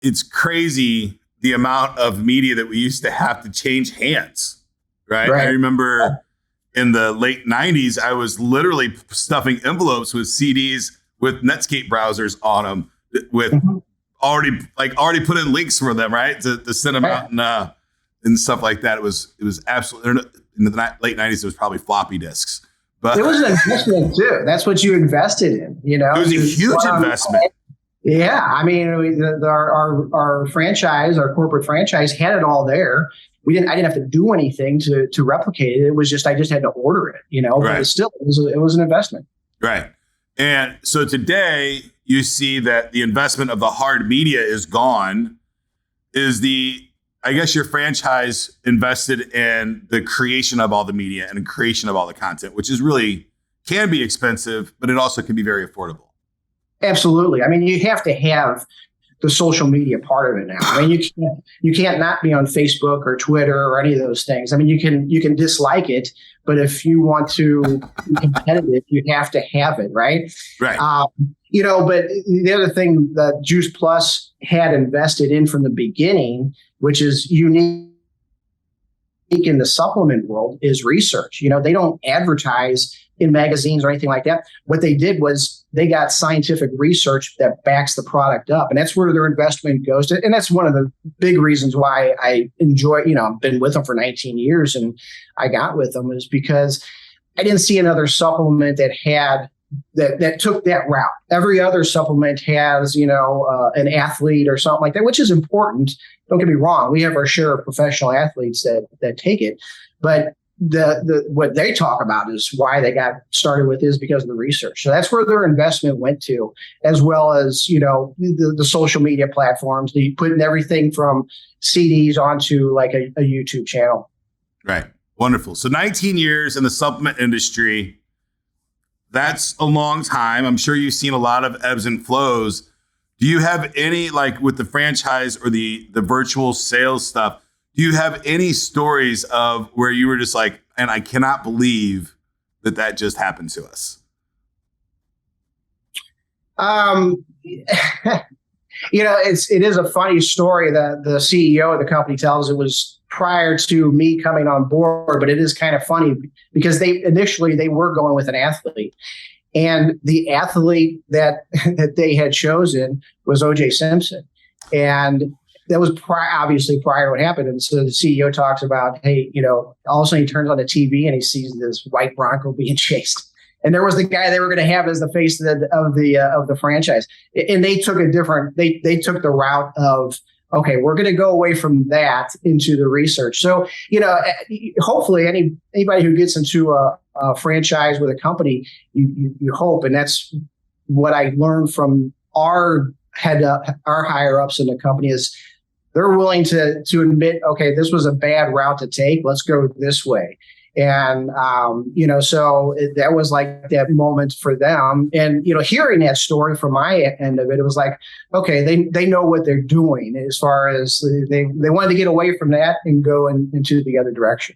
it's crazy the amount of media that we used to have to change hands, right? I remember in the late 90s, I was literally stuffing envelopes with CDs with Netscape browsers on them with already put in links for them, right? To send them out and stuff like that. It was absolutely, in the late 90s, it was probably floppy disks. But it was an investment too. That's what you invested in, you know? It was a huge investment. Yeah. I mean, our franchise, our corporate franchise had it all there. I didn't have to do anything to replicate it. It was just, I just had to order it, you know, but it was an investment. Right. And so today you see that the investment of the hard media is gone. I guess your franchise invested in the creation of all the media and creation of all the content, which is really can be expensive, but it also can be very affordable. Absolutely. I mean, you have to have the social media part of it now. I mean, you can't not be on Facebook or Twitter or any of those things. I mean, you can dislike it, but if you want to be competitive, you have to have it, right? Right. You know, but the other thing that Juice Plus had invested in from the beginning, which is unique in the supplement world, is research. You know, they don't advertise in magazines or anything like that. What they did was they got scientific research that backs the product up. And that's where their investment goes to. And that's one of the big reasons why I enjoy, you know, I've been with them for 19 years and I got with them is because I didn't see another supplement that had that took that route. Every other supplement has, you know, an athlete or something like that, which is important. Don't get me wrong. We have our share of professional athletes that take it, but the what they talk about is why they got started with is because of the research. So that's where their investment went to, as well as, you know, the social media platforms, putting everything from CDs onto like a YouTube channel. Right. Wonderful. So 19 years in the supplement industry. That's a long time. I'm sure you've seen a lot of ebbs and flows. Do you have any, like with the franchise or the virtual sales stuff, do you have any stories of where you were just like, and I cannot believe that just happened to us? You know, it is a funny story that the CEO of the company tells. It was prior to me coming on board, but it is kind of funny because they were going with an athlete, and the athlete that they had chosen was O.J. Simpson, and that was obviously prior to what happened. And so the CEO talks about, hey, you know, all of a sudden he turns on the TV and he sees this white Bronco being chased. And there was the guy they were going to have as the face of the franchise. And they took they took the route of, okay, we're going to go away from that into the research. So, you know, hopefully anybody who gets into a franchise with a company, you hope, and that's what I learned from our higher ups in the company is they're willing to admit, okay, this was a bad route to take. Let's go this way. And, you know, so that was like that moment for them. And, you know, hearing that story from my end of it, it was like, okay, they know what they're doing as far as they wanted to get away from that and go into the other direction.